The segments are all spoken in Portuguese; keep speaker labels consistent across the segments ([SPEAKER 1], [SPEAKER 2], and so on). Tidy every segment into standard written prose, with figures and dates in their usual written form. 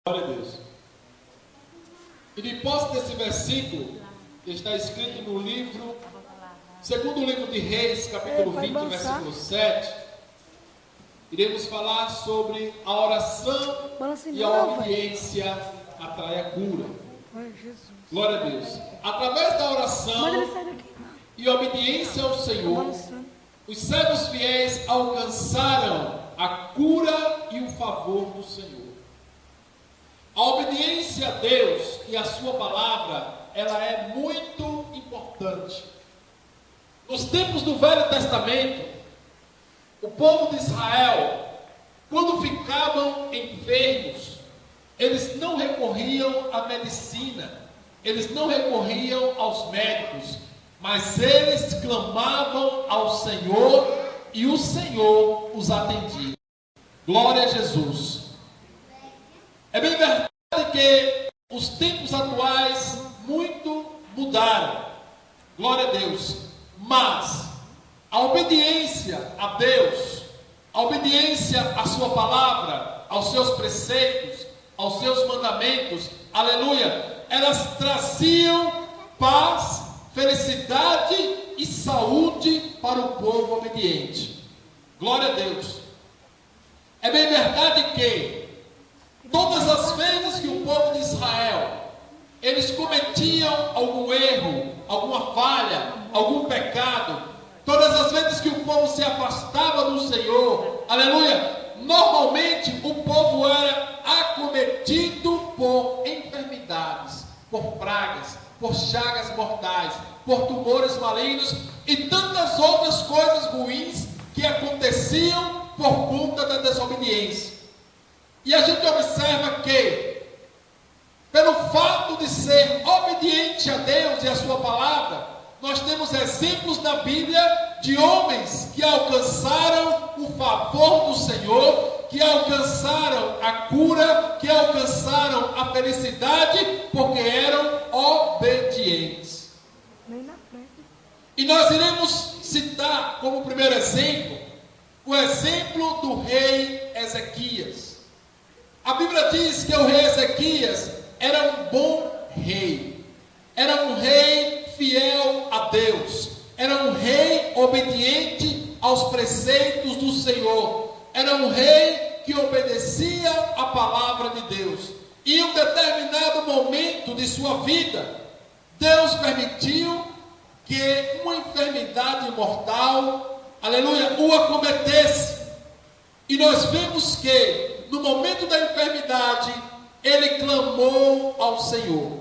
[SPEAKER 1] Glória a Deus. E depois desse versículo, que está escrito no livro, segundo livro de Reis, capítulo 20, versículo 7, iremos falar sobre a oração e a obediência atrai a cura. Glória a Deus. Através da oração e obediência ao Senhor, os servos fiéis alcançaram a cura e o favor do Senhor. A obediência a Deus e a sua palavra, ela é muito importante. Nos tempos do Velho Testamento, o povo de Israel, quando ficavam enfermos, eles não recorriam à medicina, eles não recorriam aos médicos, mas eles clamavam ao Senhor e o Senhor os atendia. Glória a Jesus. É bem verdade que os tempos atuais muito mudaram. Glória a Deus. Mas a obediência a Deus, a obediência à sua palavra, aos seus preceitos, aos seus mandamentos, aleluia, elas traziam paz, felicidade e saúde para o povo obediente. Glória a Deus. É bem verdade que todas as vezes que o povo de Israel, eles cometiam algum erro, alguma falha, algum pecado, todas as vezes que o povo se afastava do Senhor, aleluia, normalmente o povo era acometido por enfermidades, por pragas, por chagas mortais, por tumores malignos e tantas outras coisas ruins que aconteciam por conta da desobediência. E a gente observa que, pelo fato de ser obediente a Deus e a sua palavra, nós temos exemplos na Bíblia de homens que alcançaram o favor do Senhor, que alcançaram a cura, que alcançaram a felicidade, porque eram obedientes. E nós iremos citar como primeiro exemplo, o exemplo do rei Ezequias. A Bíblia diz que o rei Ezequias era um bom rei, era um rei fiel a Deus, era um rei obediente aos preceitos do Senhor, era um rei que obedecia a palavra de Deus. E em um determinado momento de sua vida, Deus permitiu que uma enfermidade mortal, aleluia, o acometesse. E nós vemos que no momento da enfermidade, ele clamou ao Senhor.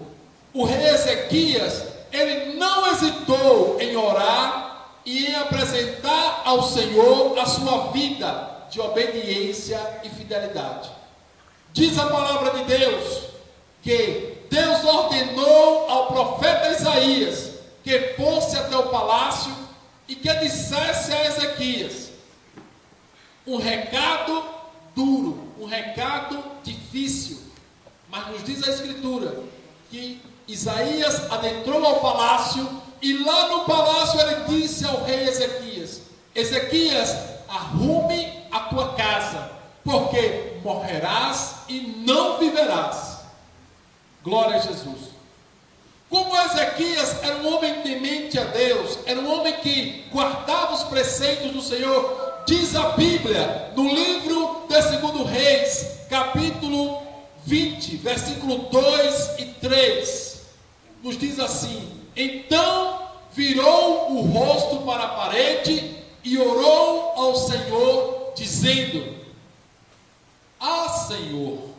[SPEAKER 1] O rei Ezequias, ele não hesitou em orar e em apresentar ao Senhor a sua vida de obediência e fidelidade. Diz a palavra de Deus que Deus ordenou ao profeta Isaías que fosse até o palácio e que dissesse a Ezequias um recado duro, um recado difícil, mas nos diz a Escritura que Isaías adentrou ao palácio e lá no palácio ele disse ao rei Ezequias: Ezequias, arrume a tua casa, porque morrerás e não viverás. Glória a Jesus. Como Ezequias era um homem temente a Deus, era um homem que guardava os preceitos do Senhor, diz a Bíblia, no livro de 2 Reis, capítulo 20, versículo 2 e 3, nos diz assim: então virou o rosto para a parede e orou ao Senhor, dizendo: ah, Senhor,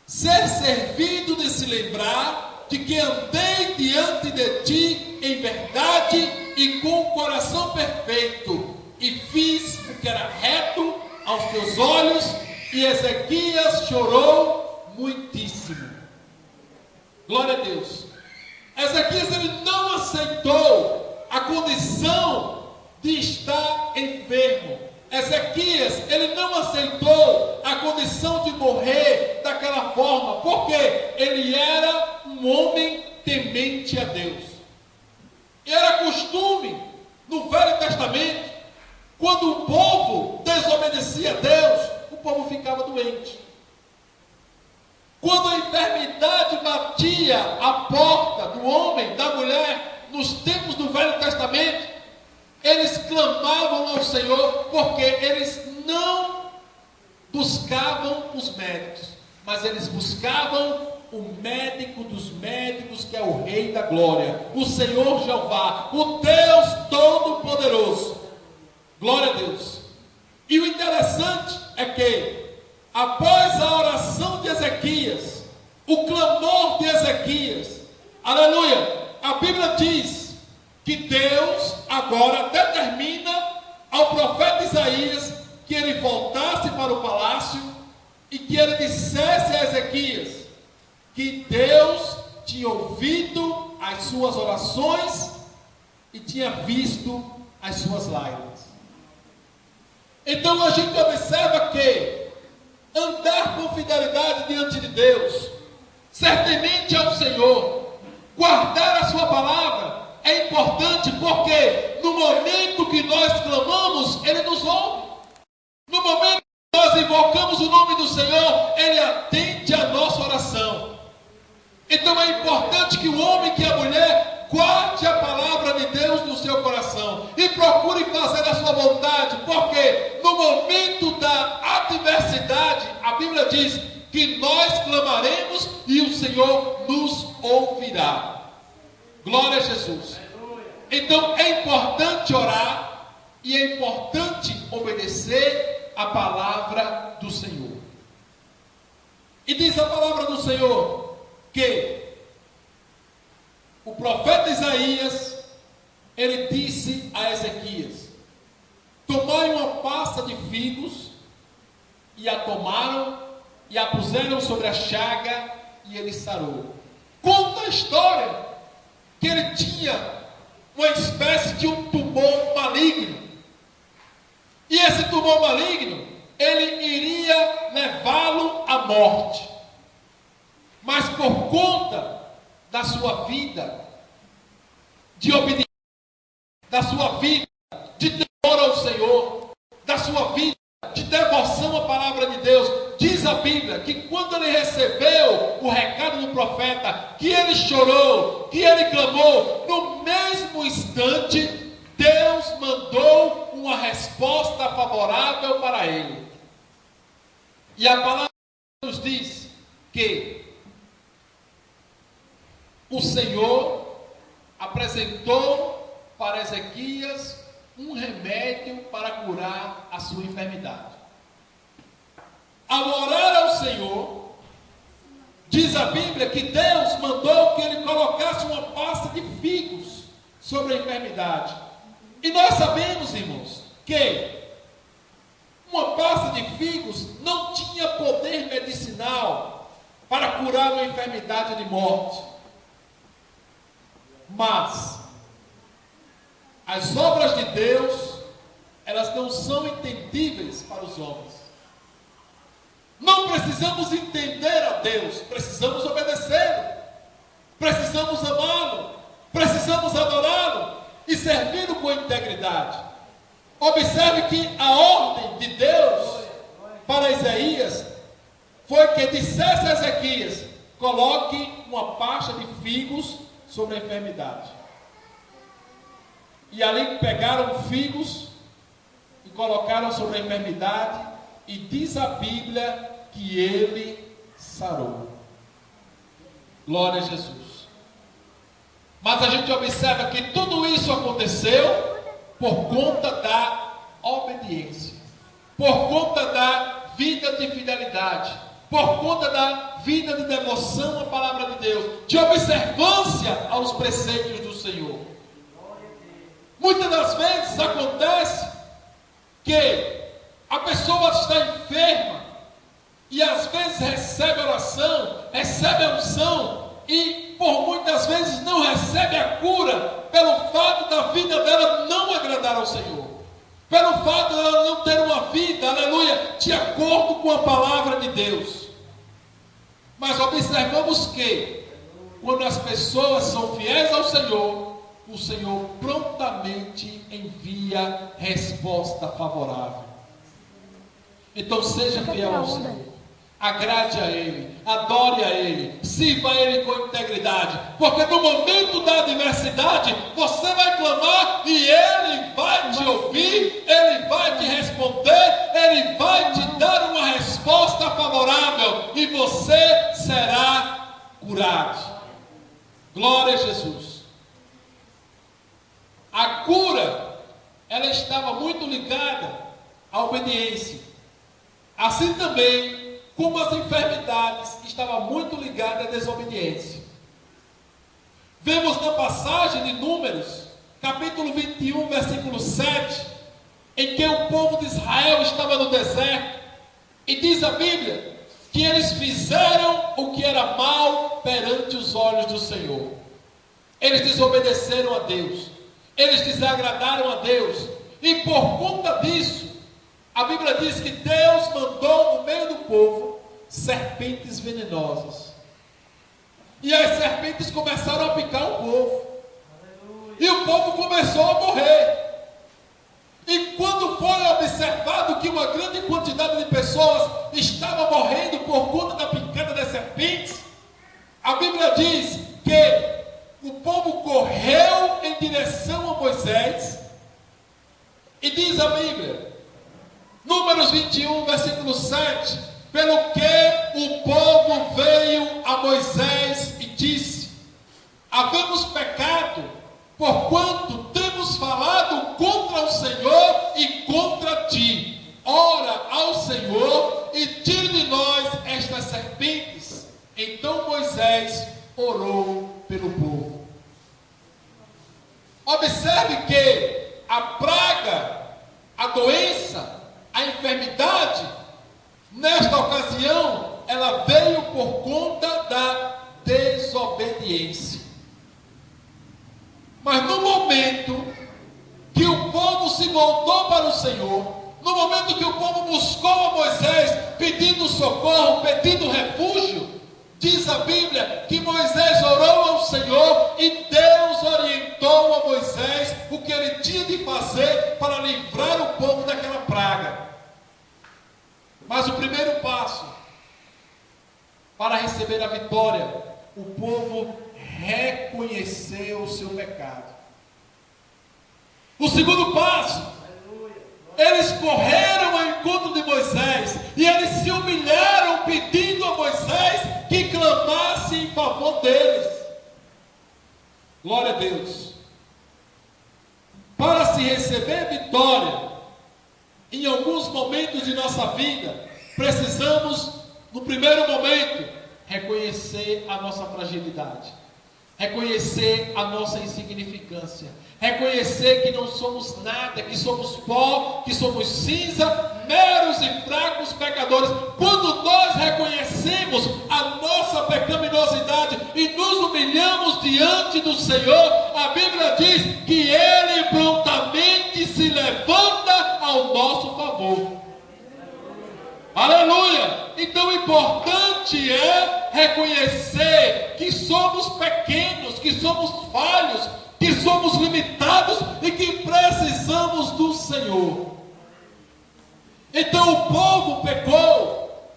[SPEAKER 1] ser servido de se lembrar de que andei diante de ti em verdade e com o coração perfeito, e fiz o que era reto aos teus olhos. E Ezequias chorou muitíssimo. Glória a Deus. Ezequias, ele não aceitou a condição de estar enfermo. Ezequias, ele não aceitou a condição de morrer daquela forma, porque ele era um homem temente a Deus. Era costume no Velho Testamento, quando o povo desobedecia a Deus, o povo ficava doente. Quando enfermidade batia a porta do homem, da mulher, nos tempos do Velho Testamento, eles clamavam ao Senhor, porque eles não buscavam os médicos, mas eles buscavam o médico dos médicos, que é o Rei da Glória, o Senhor Jeová, o Deus Todo-Poderoso. Glória a Deus. E o interessante é que, após a oração de Ezequias, o clamor de Ezequias, aleluia, a Bíblia diz que Deus agora determina ao profeta Isaías que ele voltasse para o palácio e que ele dissesse a Ezequias que Deus tinha ouvido as suas orações e tinha visto as suas lágrimas. Então a gente observa que andar com fidelidade diante de Deus, ser temente ao Senhor, guardar a sua palavra, é importante, porque no momento que nós clamamos, Ele nos ouve. No momento que nós invocamos o nome do Senhor, Ele atende a nossa oração. Então é importante que o homem, que a mulher, guarde a palavra de Deus no seu coração e procure fazer a sua vontade, porque no momento da adversidade, a Bíblia diz que nós clamaremos e o Senhor nos ouvirá. Glória a Jesus. Então é importante orar e é importante obedecer a palavra do Senhor. E diz a palavra do Senhor que o profeta Isaías, ele disse a Ezequias: tomai uma pasta de figos, e a tomaram e a puseram sobre a chaga, e ele sarou. Conta a história que ele tinha uma espécie de um tumor maligno, e esse tumor maligno, ele iria levá-lo à morte. Mas por conta da sua vida de obediência, da sua vida de temor ao Senhor, da sua vida de devoção à palavra de Deus, diz a Bíblia que quando ele recebeu o recado do profeta, que ele chorou, que ele clamou, no mesmo instante Deus mandou uma resposta favorável para ele. E a palavra nos diz que o Senhor apresentou para Ezequias um remédio para curar a sua enfermidade. Ao orar ao Senhor, diz a Bíblia que Deus mandou que ele colocasse uma pasta de figos sobre a enfermidade. E nós sabemos, irmãos, que uma pasta de figos não tinha poder medicinal para curar uma enfermidade de morte. Mas as obras de Deus, elas não são entendíveis para os homens. Não precisamos entender a Deus, precisamos obedecê-lo, precisamos amá-lo, precisamos adorá-lo e servi-lo com integridade. Observe que a ordem de Deus para Isaías foi que dissesse a Ezequias: coloque uma pasta de figos sobre a enfermidade. E ali pegaram figos e colocaram sobre a enfermidade, e diz a Bíblia que ele sarou. Glória a Jesus. Mas a gente observa que tudo isso aconteceu por conta da obediência, por conta da vida de fidelidade, por conta da vida de devoção à palavra de Deus, de observância aos preceitos do Senhor. Muitas das vezes acontece que a pessoa está enferma e às vezes recebe oração, recebe a unção e por muitas vezes não recebe a cura pelo fato da vida dela não agradar ao Senhor, pelo fato dela não ter uma vida, aleluia, de acordo com a palavra de Deus. Mas observamos que quando as pessoas são fiéis ao Senhor, o Senhor prontamente envia resposta favorável. Então seja fiel ao Senhor, agrade a Ele, adore a Ele, sirva a Ele com integridade, porque no momento da adversidade, você vai clamar e Ele vai te ouvir, Ele vai te responder, Ele vai te dar uma resposta favorável e você será curado. Glória a Jesus. A cura, ela estava muito ligada à obediência. Assim também, como as enfermidades estavam muito ligadas à desobediência. Vemos na passagem de Números, capítulo 21, versículo 7, em que o povo de Israel estava no deserto, e diz a Bíblia que eles fizeram o que era mal perante os olhos do Senhor. Eles desobedeceram a Deus, eles desagradaram a Deus, e por conta disso, a Bíblia diz que Deus mandou no meio do povo serpentes venenosas. E as serpentes começaram a picar o povo. E o povo começou a morrer. E quando foi observado que uma grande quantidade de pessoas estava morrendo por conta da picada das serpentes, a Bíblia diz que o povo correu em direção a Moisés. E diz a Bíblia, Números 21, versículo 7, pelo que o povo veio a Moisés e disse: havemos pecado, porquanto temos falado contra o Senhor e contra ti. Ora ao Senhor e tire de nós estas serpentes. Então Moisés orou pelo povo. Observe que a praga, a doença, a enfermidade, nesta ocasião, ela veio por conta da desobediência. Mas no momento que o povo se voltou para o Senhor, no momento que o povo buscou a Moisés, pedindo socorro, pedindo refúgio, diz a Bíblia que Moisés orou ao Senhor e Deus orientou a Moisés o que ele tinha de fazer para livrar o povo daquela praga. Mas o primeiro passo para receber a vitória, o povo reconheceu o seu pecado. O segundo passo, eles correram ao encontro de Moisés e eles se humilharam pedindo a Moisés que clamasse em favor deles. Glória a Deus. Para se receber vitória, em alguns momentos de nossa vida, precisamos, no primeiro momento, reconhecer a nossa fragilidade, reconhecer a nossa insignificância, reconhecer que não somos nada, que somos pó, que somos cinza, meros e fracos pecadores. Quando nós reconhecemos a nossa pecaminosidade e nos humilhamos diante do Senhor, a Bíblia diz que Ele prontamente se levanta ao nosso favor. Aleluia! Então o importante é reconhecer que somos pequenos, que somos falhos, que somos limitados e que precisamos do Senhor. Então o povo pecou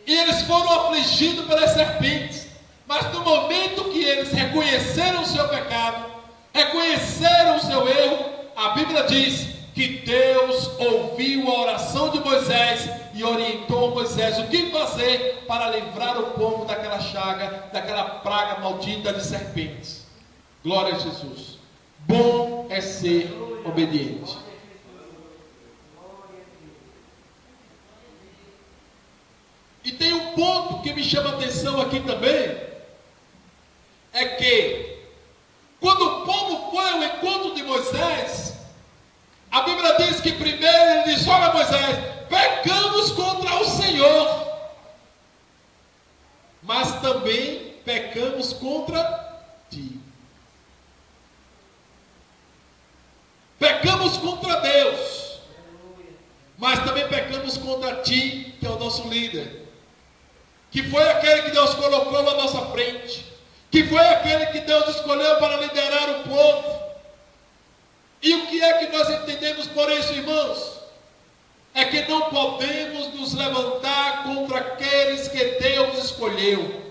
[SPEAKER 1] e eles foram afligidos pelas serpentes. Mas no momento que eles reconheceram o seu pecado, reconheceram o seu erro, a Bíblia diz que Deus ouviu a oração de Moisés e orientou a Moisés o que fazer para livrar o povo daquela chaga, daquela praga maldita de serpentes. Glória a Jesus. Bom é ser obediente. E tem um ponto que me chama a atenção aqui também, é que quando o povo foi ao encontro de Moisés, a Bíblia diz que primeiro ele disse: olha Moisés, pecamos contra o Senhor, mas também pecamos contra ti. Pecamos contra Deus, mas também pecamos contra ti, que é o nosso líder, que foi aquele que Deus colocou na nossa frente, que foi aquele que Deus escolheu para liderar o povo. E o que é que nós entendemos por isso, irmãos? É que não podemos nos levantar contra aqueles que Deus escolheu.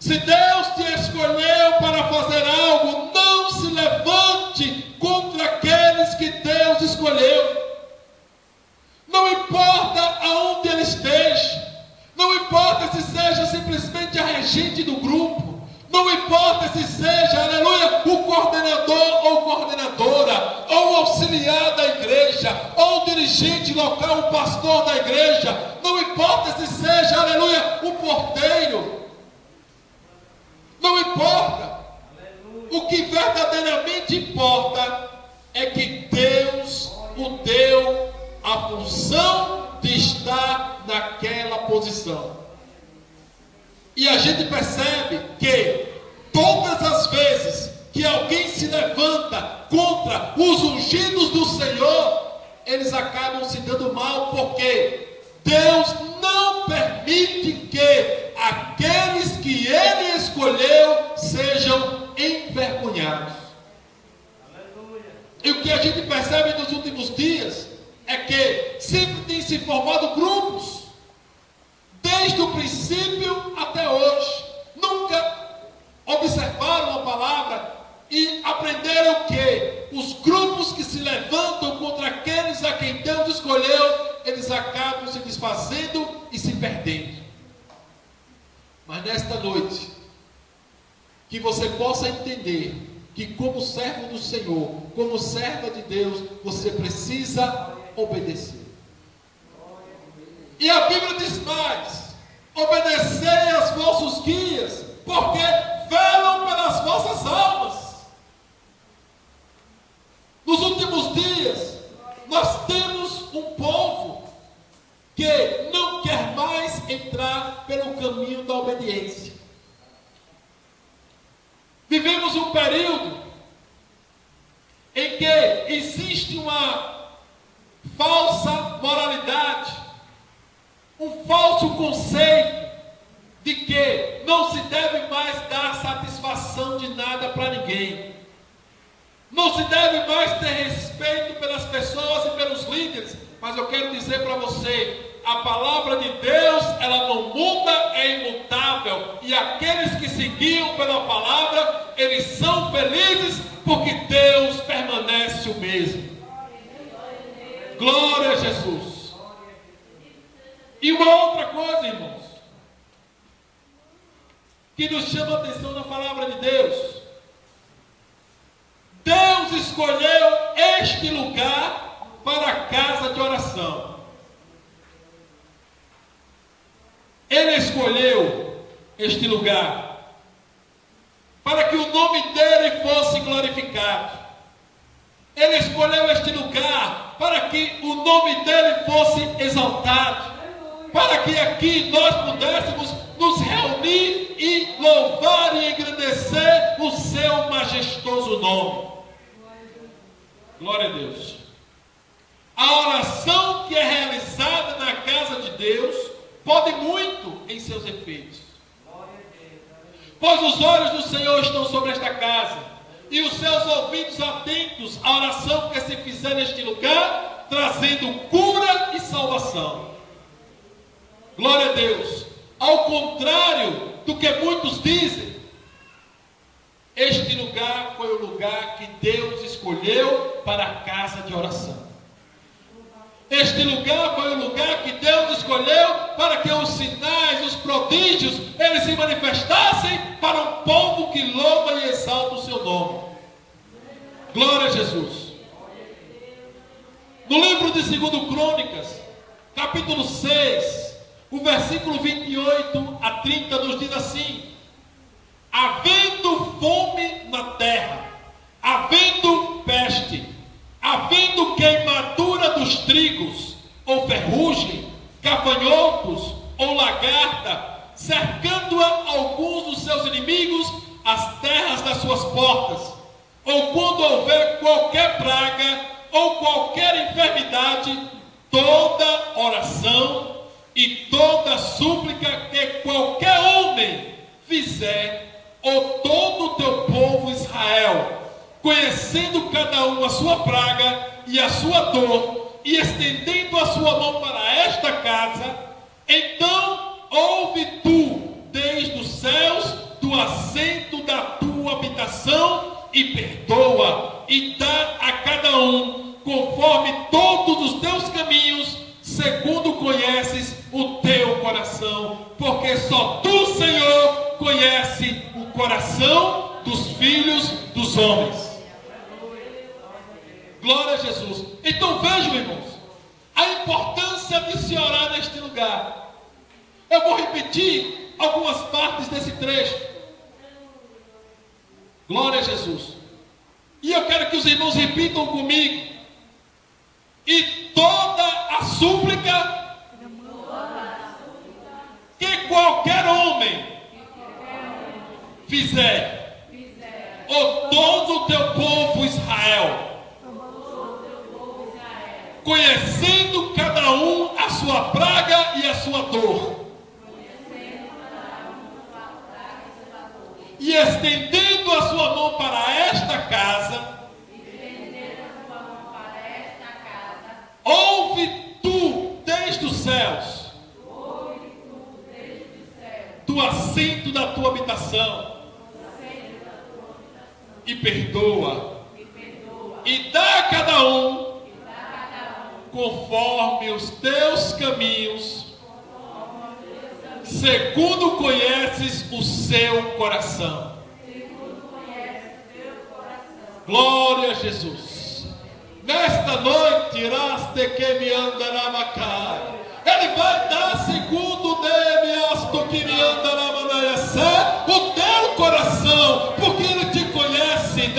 [SPEAKER 1] Se Deus te escolheu para fazer algo, não se levante contra aqueles que Deus escolheu. Não importa aonde ele esteja, não importa se seja simplesmente a regente do grupo, não importa se seja, aleluia, o coordenador ou coordenadora, ou o auxiliar da igreja, ou o dirigente local, o pastor da igreja, não importa se seja, aleluia, o porteiro, não importa. O que verdadeiramente importa é que Deus o deu a função de estar naquela posição. E a gente percebe que todas as vezes que alguém se levanta contra os ungidos do Senhor, eles acabam se dando mal, porque Deus não permite que aqueles que Ele escolheu sejam envergonhados. E o que a gente percebe nos últimos dias é que sempre tem se formado grupos, desde o princípio até hoje, nunca observaram a palavra e aprenderam que os grupos que se levantam contra aqueles a quem Deus escolheu, eles acabam se desfazendo e se perdendo. Mas nesta noite, que você possa entender que como servo do Senhor, como serva de Deus, você precisa obedecer. E a Bíblia diz mais: obedecei aos vossos guias, porque velam pelas vossas almas. Nos últimos dias, nós temos um povo que não quer mais entrar pelo caminho da obediência. Vivemos um período em que existe uma falsa moralidade, um falso conceito de que não se deve mais dar satisfação de nada para ninguém. Não se deve mais ter respeito pelas pessoas e pelos líderes. Mas eu quero dizer para você, a palavra de Deus, ela não muda, é imutável. E aqueles que se guiam pela palavra, eles são felizes, porque Deus permanece o mesmo. Glória a Jesus. E uma outra coisa, irmãos, que nos chama a atenção na palavra de Deus. Deus escolheu este lugar para a casa de oração. Ele escolheu este lugar para que o nome dele fosse glorificado. Ele escolheu este lugar para que o nome dele fosse exaltado, para que aqui nós pudéssemos nos reunir e louvar e engrandecer o seu majestoso nome. Glória a Deus. A oração que é realizada na casa de Deus pode muito em seus efeitos. Pois os olhos do Senhor estão sobre esta casa, e os seus ouvidos atentos à oração que se fizer neste lugar, trazendo cura e salvação. Glória a Deus. Ao contrário do que muitos dizem, este lugar foi o lugar que Deus escolheu para a casa de oração. Este lugar foi o lugar que Deus escolheu para que os sinais, os prodígios, eles se manifestassem para um povo que louva e exalta o seu nome. Glória a Jesus. No livro de 2 Crônicas, capítulo 6, o versículo 28 a 30 nos diz assim: havendo fome na terra, havendo peste, havendo queimadura dos trigos, ou ferrugem, gafanhotos, ou lagarta, cercando-a alguns dos seus inimigos, as terras das suas portas, ou quando houver qualquer praga, ou qualquer enfermidade, toda oração e toda súplica que qualquer homem fizer, ou todo o teu povo Israel, conhecendo cada um a sua praga e a sua dor, e estendendo a sua mão para esta casa, então ouve tu desde os céus coração, porque só tu, Senhor, conhece o coração dos filhos dos homens. Glória a Jesus. Então vejam, irmãos, a importância de se orar neste lugar. Eu vou repetir algumas partes desse trecho. Glória a Jesus. E eu quero que os irmãos repitam comigo. E toda a súplica que qualquer homem fizer, ou todo o teu povo Israel, conhecendo cada um a sua praga e a sua dor, e estendendo a sua mão para esta casa, ouve tu desde os céus, do assento da tua habitação, e perdoa, e dá a cada um conforme os teus caminhos, segundo conheces o seu coração. Glória a Jesus. Nesta noite irás te que me andará. Ele vai dar segundo Deus que me andará o teu coração, porque ele te conhece.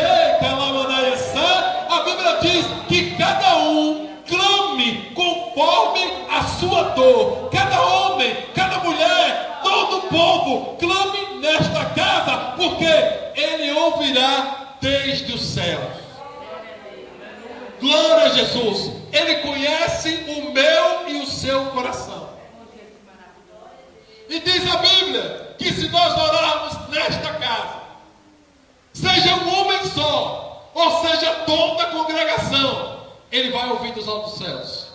[SPEAKER 1] A Bíblia diz que cada um clame conforme a sua dor. Cada homem, cada mulher, todo o povo clame nesta casa, porque ele ouvirá desde os céus. Glória a Jesus. Ele conhece o meu e o seu coração. E diz a Bíblia que se nós orarmos nesta casa, seja um homem só, ou seja toda a congregação, ele vai ouvir dos altos céus.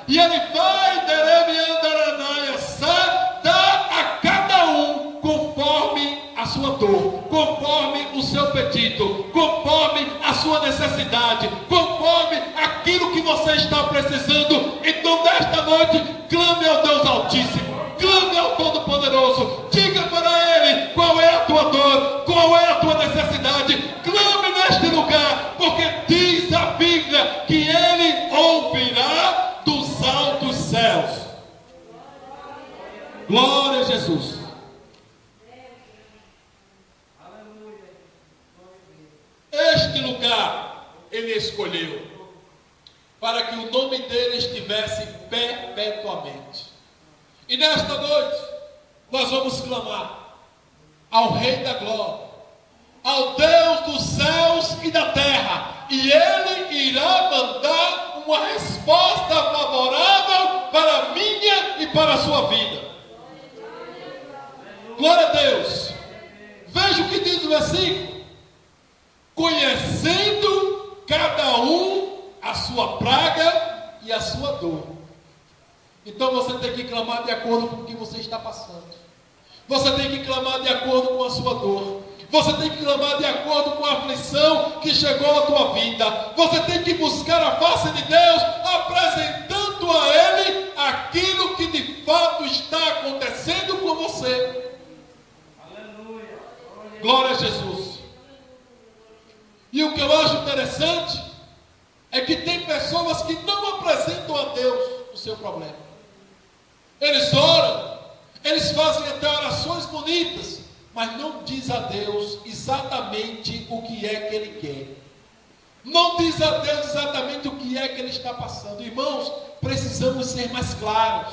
[SPEAKER 1] E ele vai dar a cada um conforme a sua dor, conforme o seu pedido, conforme a sua necessidade, conforme aquilo que você está precisando. Então nesta noite, clame ao Deus Altíssimo, clame ao Todo-Poderoso, diga para Ele qual é a tua dor, qual é a tua necessidade. Clame neste lugar, porque diz a Bíblia que Ele ouvirá dos altos céus. Glória a Jesus. Este lugar Ele escolheu para que o nome dele estivesse perpetuamente. E nesta noite nós vamos clamar ao Rei da Glória, ao Deus dos céus e da terra, e Ele irá mandar uma resposta favorável para a minha e para a sua vida. Glória a Deus. Veja o que diz o versículo: conhecendo cada um a sua praga e a sua dor. Então você tem que clamar de acordo com o que você está passando. Você tem que clamar de acordo com a sua dor. Você tem que clamar de acordo com a aflição que chegou à tua vida. Você tem que buscar a face de Deus, apresentando a Ele aquilo que de fato está acontecendo com você. Aleluia. Glória a Jesus. E o que eu acho interessante é que tem pessoas que não apresentam a Deus o seu problema. Eles oram, eles fazem até orações bonitas, mas não diz a Deus exatamente o que é que Ele quer. Não diz a Deus exatamente o que é que Ele está passando. Irmãos, precisamos ser mais claros.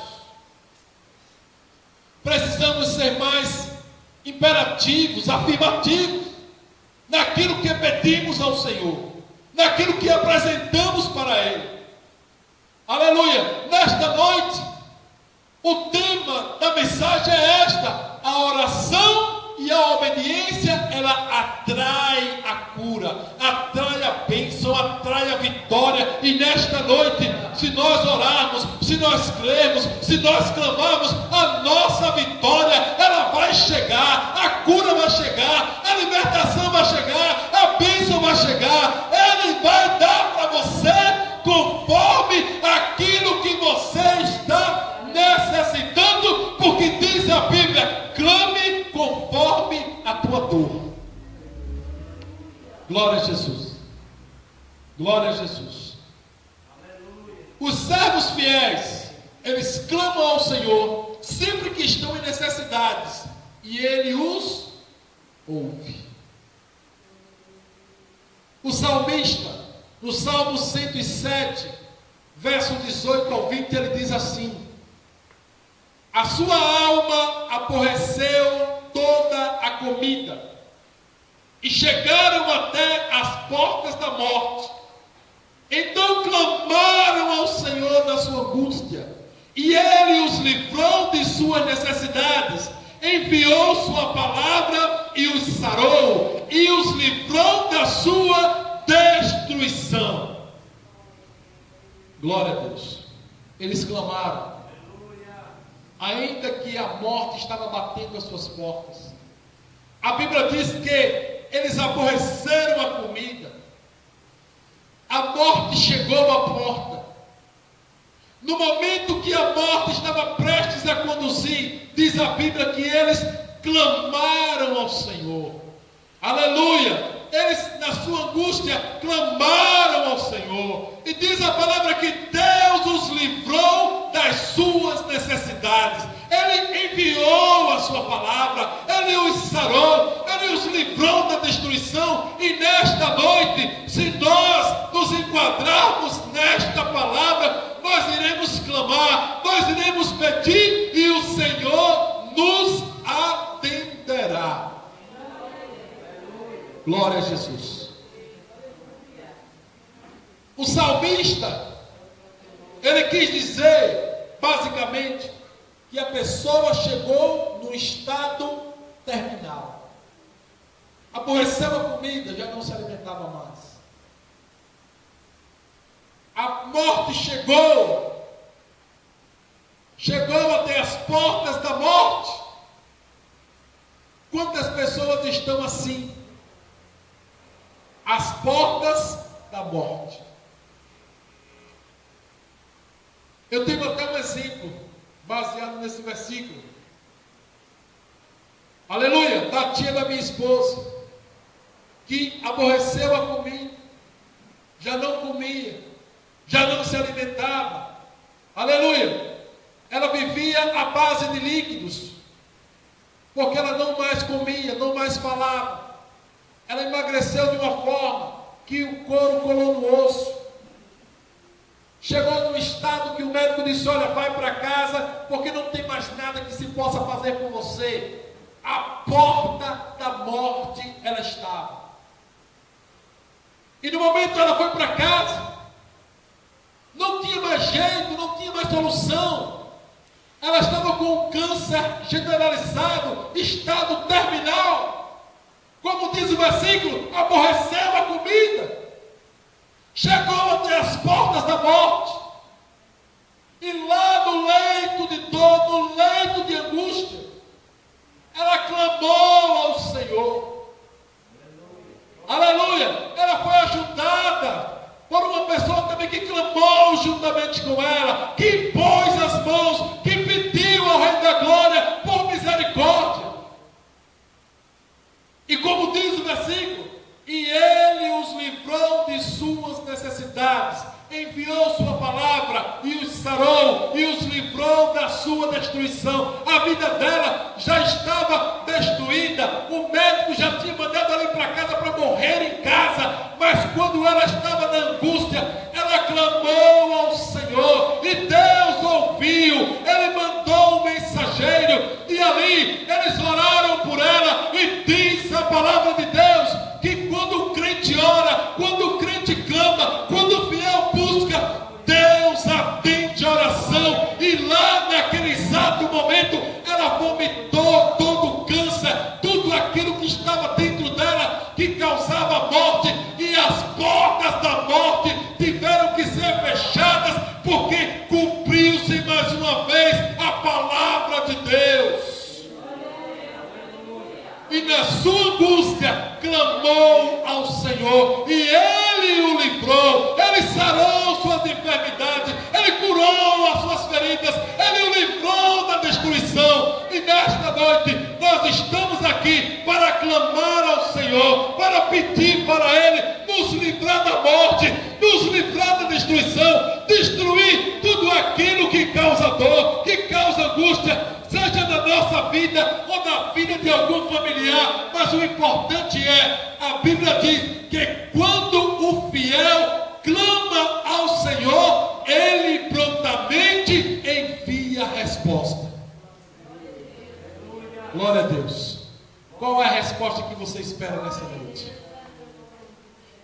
[SPEAKER 1] Precisamos ser mais imperativos, afirmativos, naquilo que pedimos ao Senhor, naquilo que apresentamos para Ele. Aleluia! Nesta noite, o tema da mensagem é esta: a oração e a obediência, ela atrai a cura, atrai a bênção, atrai a vitória. E nesta noite, se nós orarmos, se nós crermos, se nós clamarmos, a nossa vitória, ela vai chegar, a cura vai chegar, a libertação vai chegar, a bênção vai chegar. Ele vai dar para você conforme aquilo que você Glória a Jesus. Glória a Jesus. Os servos fiéis, eles clamam ao Senhor sempre que estão em necessidades, e Ele os ouve. O salmista, no Salmo 107, verso 18 ao 20, ele diz assim: a sua alma aborreceu toda a comida, e chegaram até as portas da morte. Então clamaram ao Senhor na sua angústia, e Ele os livrou de suas necessidades, enviou sua palavra e os sarou, e os livrou da sua destruição. Glória a Deus. Eles clamaram, ainda que a morte estava batendo às suas portas. A Bíblia diz que eles aborreceram a comida. A morte chegou à porta. No momento que a morte estava prestes a conduzir, diz a Bíblia que eles clamaram ao Senhor. Aleluia! Eles, na sua angústia, clamaram ao Senhor. E diz a palavra que Deus os livrou das suas necessidades. Ele enviou a sua palavra, Ele os sarou, Ele os livrou da destruição. E nesta noite, se nós nos enquadrarmos nesta palavra, nós iremos clamar, nós iremos pedir, e o Senhor nos atenderá. Glória a Jesus. O salmista, ele quis dizer, basicamente, que a pessoa chegou no estado terminal. Aborreceu a comida, já não se alimentava mais. A morte chegou até as portas da morte. Quantas pessoas estão assim? As portas da morte. Eu tenho até um exemplo baseado nesse versículo. Aleluia! Da tia da minha esposa, que aborreceu a comida, já não comia, já não se alimentava. Aleluia! Ela vivia à base de líquidos, porque ela não mais comia, não mais falava. Ela emagreceu de uma forma que o couro colou no osso. Chegou num estado que o médico disse: olha, vai para casa, porque não tem mais nada que se possa fazer por você. A porta da morte ela estava. E no momento ela foi para casa, não tinha mais jeito, não tinha mais solução. Ela estava com um câncer generalizado, estado terminal. Como diz o versículo, aborreceu a comida, chegou até as portas da morte, e lá no leito de dor, no leito de angústia, ela clamou ao Senhor. Aleluia! Ela foi ajudada por uma pessoa também que clamou juntamente com ela, que pôs as mãos, que pediu ao Rei da Glória por misericórdia. E como diz o versículo, e Ele os livrou de suas necessidades, enviou sua palavra e os sarou, e os livrou da sua destruição. A vida dela já estava destruída, o médico já tinha mandado ela ir para casa para morrer em casa, mas quando ela estava na angústia, ela clamou ao Senhor, e Deus ouviu. Ele mandou um mensageiro, e ali eles oraram por ela, e diz a palavra de Deus, que quando o crente ora, quando o crente clama, quando o fiel busca, Deus atende a oração. E lá naquele exato momento, ela vomitou todo o câncer, tudo aquilo que estava dentro dela, que causava morte, e as portas da morte tiveram que ser fechadas, porque cumpriu-se mais uma vez a palavra de Deus. E na sua angústia clamou ao Senhor, e Ele o livrou. Ele sarou suas enfermidades, Ele curou as suas feridas, Ele o livrou da destruição. E nesta noite nós estamos aqui para clamar ao Senhor, para pedir para Ele Mas o importante é, a Bíblia diz que quando o fiel clama ao Senhor, Ele prontamente envia a resposta. Glória a Deus. Qual é a resposta que você espera nessa noite?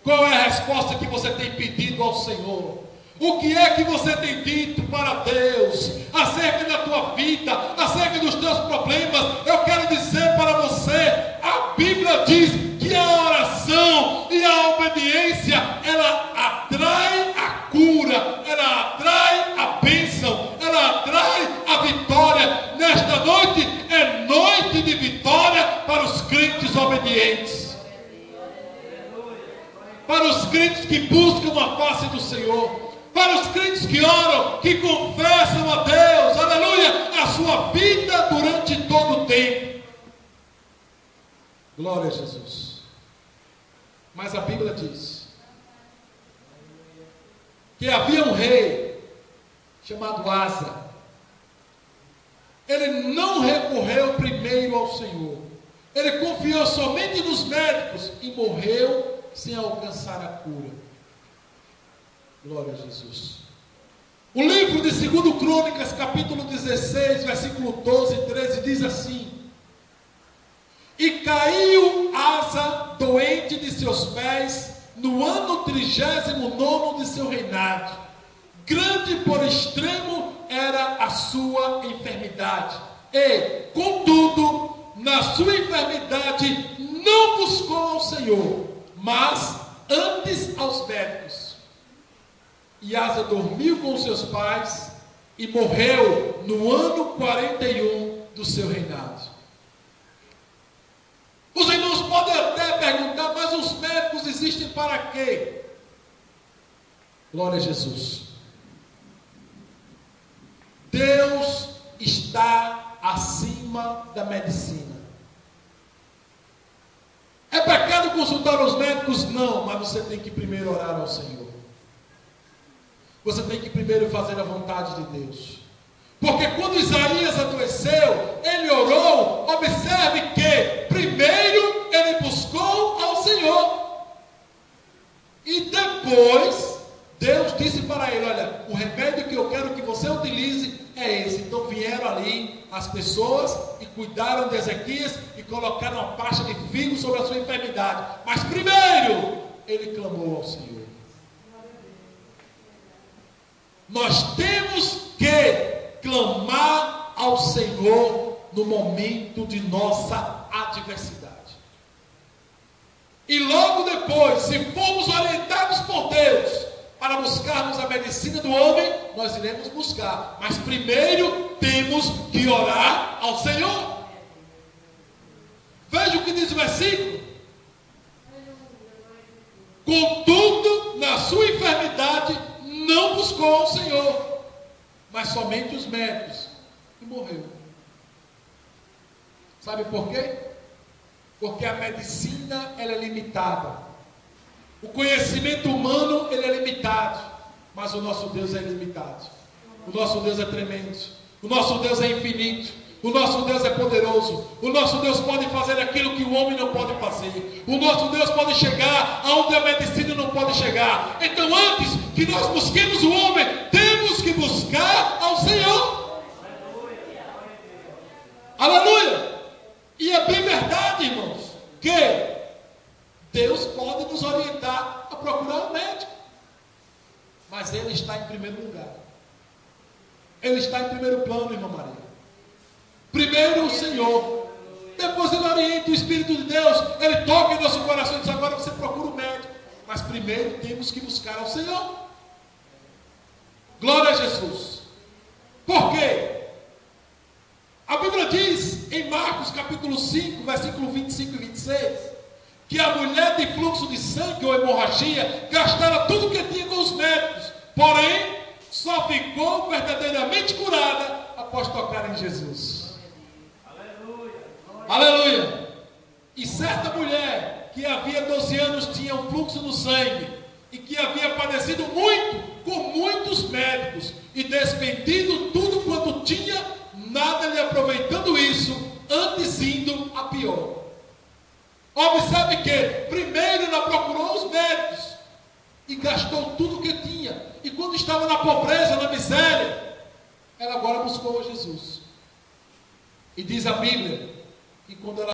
[SPEAKER 1] Qual é a resposta que você tem pedido ao Senhor? O que é que você tem dito para Deus acerca da tua vida, acerca dos teus problemas? Eu quero dizer para você, a Bíblia diz que a oração e a obediência, ela atrai a cura, ela atrai a bênção, ela atrai a vitória. Nesta noite é noite de vitória para os crentes obedientes, para os crentes que buscam a face do Senhor, para os crentes que oram, que confessam a Deus, aleluia, a sua vida durante todo o tempo. Glória a Jesus. Mas a Bíblia diz que havia um rei chamado Asa. Ele não recorreu primeiro ao Senhor. Ele confiou somente nos médicos e morreu sem alcançar a cura. Glória a Jesus. O livro de 2 Crônicas, capítulo 16, versículo 12 e 13, diz assim: E caiu Asa doente de seus pés no ano 39º de seu reinado. Grande por extremo era a sua enfermidade. E, contudo, na sua enfermidade não buscou ao Senhor, mas antes aos médicos. E Asa dormiu com seus pais e morreu no ano 41 do seu reinado. Os irmãos podem até perguntar, mas os médicos existem para quê? Glória a Jesus. Deus está acima da medicina. É pecado consultar os médicos? Não, mas você tem que primeiro orar ao Senhor. Você tem que primeiro fazer a vontade de Deus. Porque quando Isaías adoeceu, ele orou, observe que primeiro ele buscou ao Senhor. E depois, Deus disse para ele: olha, o remédio que eu quero que você utilize é esse. Então vieram ali as pessoas e cuidaram de Ezequias e colocaram uma pasta de figo sobre a sua enfermidade. Mas primeiro, ele clamou ao Senhor. Nós temos que clamar ao Senhor no momento de nossa adversidade. E logo depois, se formos orientados por Deus para buscarmos a medicina do homem, nós iremos buscar. Mas primeiro temos que orar ao Senhor. Veja o que diz o versículo. Contudo, na sua enfermidade, não buscou ao Senhor, mas somente os médicos, e morreu. Sabe por quê? Porque a medicina, ela é limitada. O conhecimento humano, ele é limitado, mas o nosso Deus é ilimitado. O nosso Deus é tremendo. O nosso Deus é infinito. O nosso Deus é poderoso. O nosso Deus pode fazer aquilo que o homem não pode fazer. O nosso Deus pode chegar aonde a medicina não pode chegar. Então, antes que nós busquemos o homem, temos que buscar ao Senhor. Aleluia! E é bem verdade, irmãos, que Deus pode nos orientar a procurar um médico, mas Ele está em primeiro lugar. Ele está em primeiro plano, irmã Maria. Primeiro o Senhor, depois Ele orienta o Espírito de Deus, Ele toca em nosso coração e diz: agora você procura o médico. Mas primeiro temos que buscar ao Senhor. Glória a Jesus. Por quê? A Bíblia diz em Marcos capítulo 5, versículo 25 e 26, que a mulher de fluxo de sangue ou hemorragia gastara tudo que tinha com os médicos, porém só ficou verdadeiramente curada após tocar em Jesus. Aleluia! E certa mulher que havia 12 anos tinha um fluxo no sangue e que havia padecido muito com muitos médicos e despendido tudo quanto tinha, nada lhe aproveitando isso, antes indo a pior. Observe que primeiro ela procurou os médicos e gastou tudo o que tinha. E quando estava na pobreza, na miséria, ela agora buscou a Jesus. E diz a Bíblia que quando ela